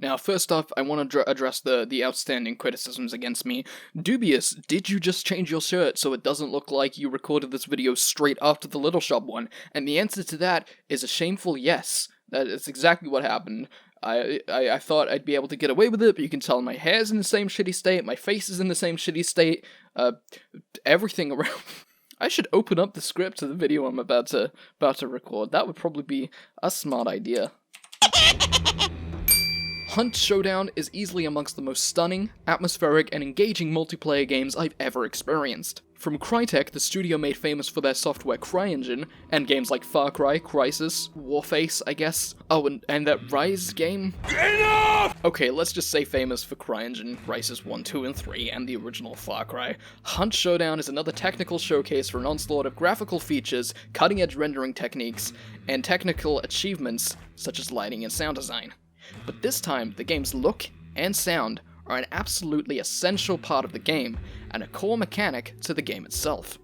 Now, first off, I want to address the outstanding criticisms against me. Dubious, did you just change your shirt so it doesn't look like you recorded this video straight after the Little Shop one? And the answer to that is a shameful yes. That is exactly what happened. I thought I'd be able to get away with it, but you can tell my hair's in the same shitty state, my face is in the same shitty state, everything around. I should open up the script to the video I'm about to record. That would probably be a smart idea. Hunt Showdown is easily amongst the most stunning, atmospheric, and engaging multiplayer games I've ever experienced. From Crytek, the studio made famous for their software CryEngine, and games like Far Cry, Crysis, Warface, I guess. Oh, and that Rise game? Enough! Okay, let's just say famous for CryEngine, Crysis 1, 2, and 3, and the original Far Cry. Hunt Showdown is another technical showcase for an onslaught of graphical features, cutting-edge rendering techniques, and technical achievements such as lighting and sound design. But this time, the game's look and sound are an absolutely essential part of the game, and a core mechanic to the game itself.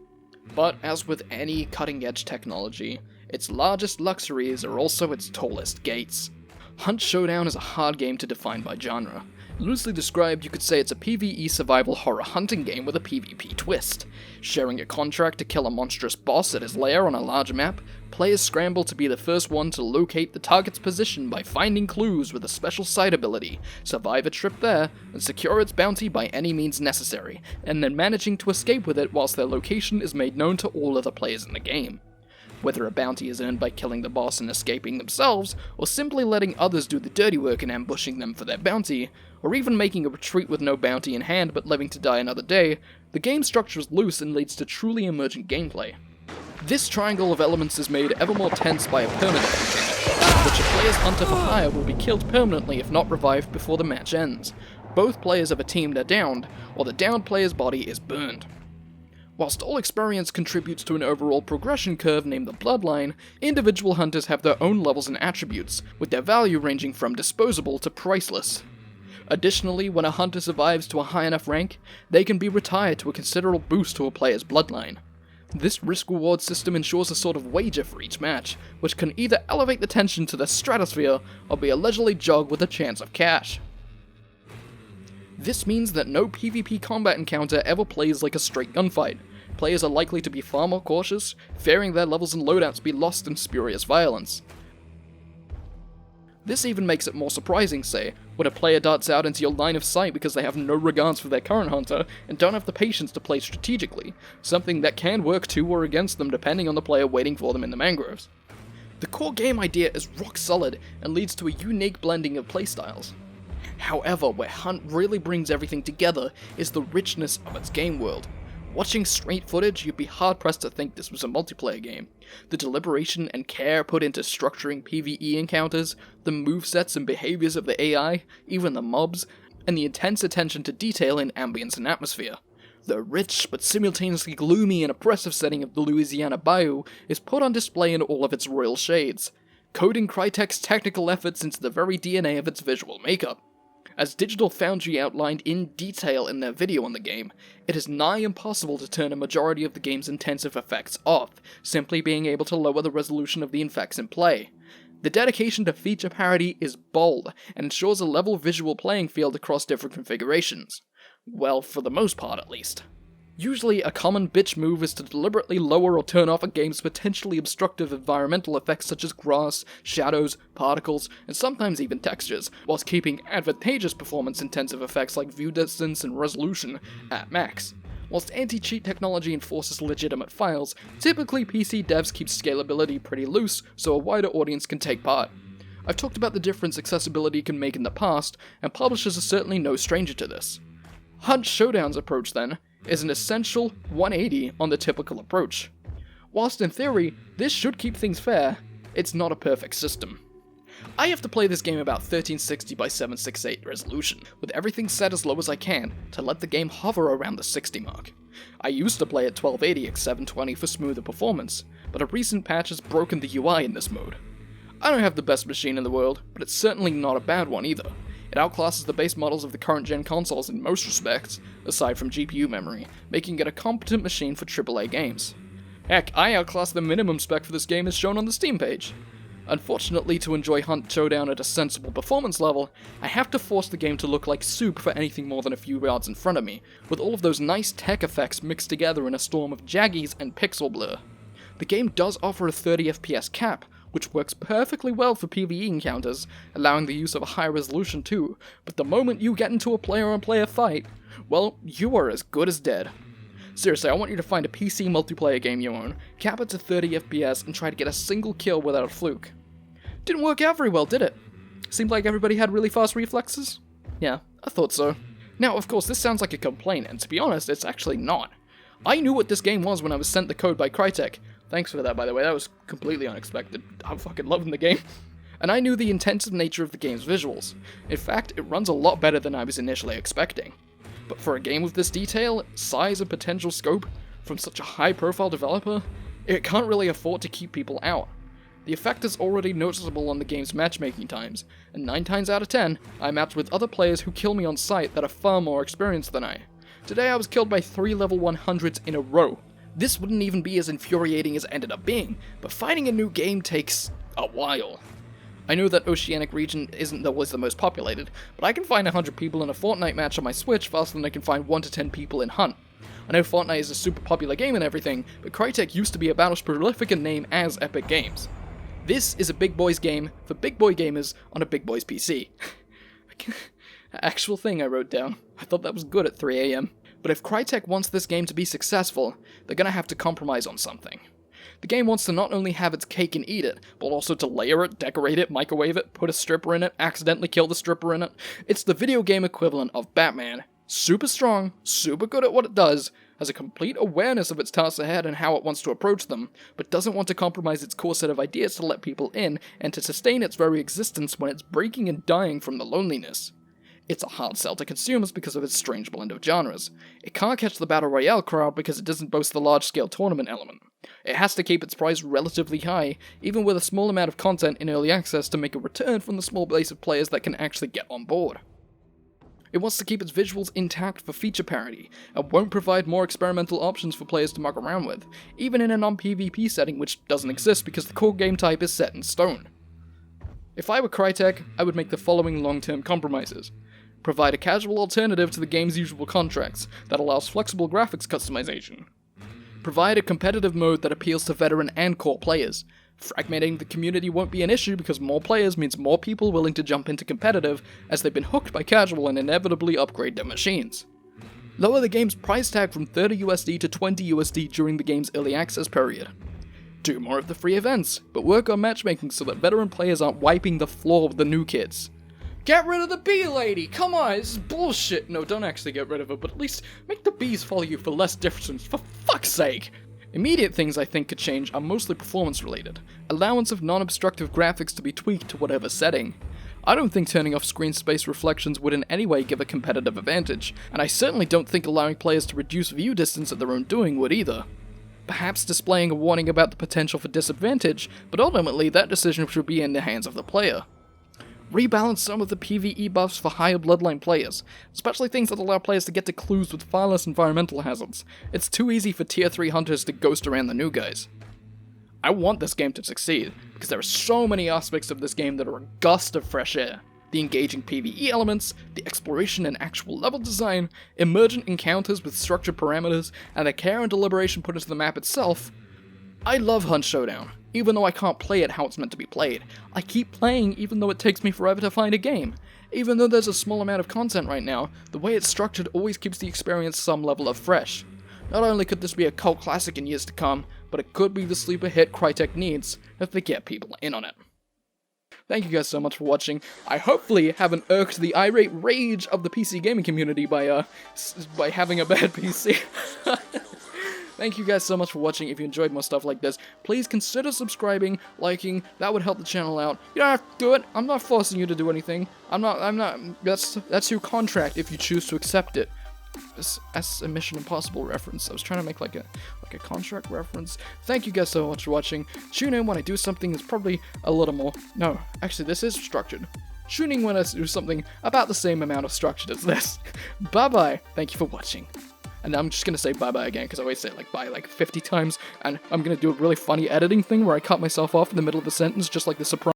But as with any cutting-edge technology, its largest luxuries are also its tallest gates. Hunt Showdown is a hard game to define by genre. Loosely described, you could say it's a PvE survival horror hunting game with a PvP twist. Sharing a contract to kill a monstrous boss at his lair on a large map, players scramble to be the first one to locate the target's position by finding clues with a special sight ability, survive a trip there, and secure its bounty by any means necessary, and then managing to escape with it whilst their location is made known to all other players in the game. Whether a bounty is earned by killing the boss and escaping themselves, or simply letting others do the dirty work and ambushing them for their bounty, or even making a retreat with no bounty in hand but living to die another day, the game structure is loose and leads to truly emergent gameplay. This triangle of elements is made ever more tense by a permadeath mechanic, which a player's hunter for hire will be killed permanently if not revived before the match ends. Both players of a team are downed, or the downed player's body is burned. Whilst all experience contributes to an overall progression curve named the Bloodline, individual hunters have their own levels and attributes, with their value ranging from disposable to priceless. Additionally, when a hunter survives to a high enough rank, they can be retired to a considerable boost to a player's bloodline. This risk-reward system ensures a sort of wager for each match, which can either elevate the tension to the stratosphere or be a leisurely jog with a chance of cash. This means that no PvP combat encounter ever plays like a straight gunfight. Players are likely to be far more cautious, fearing their levels and loadouts be lost in spurious violence. This even makes it more surprising, say, when a player darts out into your line of sight because they have no regards for their current hunter and don't have the patience to play strategically, something that can work to or against them depending on the player waiting for them in the mangroves. The core game idea is rock solid and leads to a unique blending of playstyles. However, where Hunt really brings everything together is the richness of its game world. Watching straight footage, you'd be hard-pressed to think this was a multiplayer game. The deliberation and care put into structuring PvE encounters, the movesets and behaviors of the AI, even the mobs, and the intense attention to detail in ambience and atmosphere. The rich but simultaneously gloomy and oppressive setting of the Louisiana Bayou is put on display in all of its royal shades, coding Crytek's technical efforts into the very DNA of its visual makeup. As Digital Foundry outlined in detail in their video on the game, it is nigh impossible to turn a majority of the game's intensive effects off, simply being able to lower the resolution of the effects in play. The dedication to feature parity is bold, and ensures a level visual playing field across different configurations. Well, for the most part at least. Usually, a common bitch move is to deliberately lower or turn off a game's potentially obstructive environmental effects such as grass, shadows, particles, and sometimes even textures, whilst keeping advantageous performance-intensive effects like view distance and resolution at max. Whilst anti-cheat technology enforces legitimate files, typically PC devs keep scalability pretty loose so a wider audience can take part. I've talked about the difference accessibility can make in the past, and publishers are certainly no stranger to this. Hunt Showdown's approach, then, is an essential 180 on the typical approach. Whilst in theory, this should keep things fair, it's not a perfect system. I have to play this game about 1360 by 768 resolution, with everything set as low as I can to let the game hover around the 60 mark. I used to play at 1280 x 720 for smoother performance, but a recent patch has broken the UI in this mode. I don't have the best machine in the world, but it's certainly not a bad one either. It outclasses the base models of the current gen consoles in most respects, aside from GPU memory, making it a competent machine for AAA games. Heck, I outclass the minimum spec for this game as shown on the Steam page. Unfortunately, to enjoy Hunt Showdown at a sensible performance level, I have to force the game to look like soup for anything more than a few yards in front of me, with all of those nice tech effects mixed together in a storm of jaggies and pixel blur. The game does offer a 30 FPS cap, which works perfectly well for PvE encounters, allowing the use of a high resolution too, but the moment you get into a player-on-player fight, well, you are as good as dead. Seriously, I want you to find a PC multiplayer game you own, cap it to 30 FPS, and try to get a single kill without a fluke. Didn't work out very well, did it? Seemed like everybody had really fast reflexes? Yeah, I thought so. Now, of course, this sounds like a complaint, and to be honest, it's actually not. I knew what this game was when I was sent the code by Crytek. Thanks for that, by the way, that was completely unexpected. I'm fucking loving the game. And I knew the intensive nature of the game's visuals. In fact, it runs a lot better than I was initially expecting. But for a game with this detail, size, and potential scope, from such a high-profile developer, it can't really afford to keep people out. The effect is already noticeable on the game's matchmaking times, and 9 times out of 10, I match with other players who kill me on sight that are far more experienced than I. Today I was killed by 3 level 100s in a row. This wouldn't even be as infuriating as it ended up being, but fighting a new game takes a while. I know that Oceanic region isn't always the most populated, but I can find 100 people in a Fortnite match on my Switch faster than I can find 1 to 10 people in Hunt. I know Fortnite is a super popular game and everything, but Crytek used to be about as prolific a name as Epic Games. This is a big boys game for big boy gamers on a big boys PC. Actual thing I wrote down. I thought that was good at 3 AM. But if Crytek wants this game to be successful, they're gonna have to compromise on something. The game wants to not only have its cake and eat it, but also to layer it, decorate it, microwave it, put a stripper in it, accidentally kill the stripper in it. It's the video game equivalent of Batman. Super strong, super good at what it does, has a complete awareness of its tasks ahead and how it wants to approach them, but doesn't want to compromise its core set of ideas to let people in and to sustain its very existence when it's breaking and dying from the loneliness. It's a hard sell to consumers because of its strange blend of genres. It can't catch the Battle Royale crowd because it doesn't boast the large-scale tournament element. It has to keep its price relatively high, even with a small amount of content in early access to make a return from the small base of players that can actually get on board. It wants to keep its visuals intact for feature parity, and won't provide more experimental options for players to muck around with, even in a non-PvP setting which doesn't exist because the core game type is set in stone. If I were Crytek, I would make the following long-term compromises. Provide a casual alternative to the game's usual contracts that allows flexible graphics customization. Provide a competitive mode that appeals to veteran and core players. Fragmenting the community won't be an issue because more players means more people willing to jump into competitive as they've been hooked by casual and inevitably upgrade their machines. Lower the game's price tag from $30 USD to $20 USD during the game's early access period. Do more of the free events, but work on matchmaking so that veteran players aren't wiping the floor with the new kids. Get rid of the bee lady! Come on, this is bullshit! No, don't actually get rid of her, but at least make the bees follow you for less distance, for fuck's sake! Immediate things I think could change are mostly performance related. Allowance of non-obstructive graphics to be tweaked to whatever setting. I don't think turning off screen space reflections would in any way give a competitive advantage, and I certainly don't think allowing players to reduce view distance at their own doing would either. Perhaps displaying a warning about the potential for disadvantage, but ultimately that decision should be in the hands of the player. Rebalance some of the PvE buffs for higher bloodline players, especially things that allow players to get to clues with far less environmental hazards. It's too easy for tier 3 hunters to ghost around the new guys. I want this game to succeed, because there are so many aspects of this game that are a gust of fresh air. The engaging PvE elements, the exploration and actual level design, emergent encounters with structured parameters, and the care and deliberation put into the map itself. I love Hunt Showdown, even though I can't play it how it's meant to be played. I keep playing even though it takes me forever to find a game. Even though there's a small amount of content right now, the way it's structured always keeps the experience some level of fresh. Not only could this be a cult classic in years to come, but it could be the sleeper hit Crytek needs if they get people in on it. Thank you guys so much for watching. I hopefully haven't irked the irate rage of the PC gaming community by having a bad PC. Thank you guys so much for watching. If you enjoyed more stuff like this, please consider subscribing, liking. That would help the channel out. You don't have to do it. I'm not forcing you to do anything. I'm not, that's your contract if you choose to accept it. That's a Mission Impossible reference. I was trying to make like a contract reference. Thank you guys so much for watching. Tune in when I do something that's probably a little more, no, actually this is structured. Tune in when I do something about the same amount of structured as this. Bye bye. Thank you for watching. and I'm just gonna say bye-bye again, because I always say like bye like 50 times, and I'm gonna do a really funny editing thing where I cut myself off in the middle of the sentence, just like the surprise.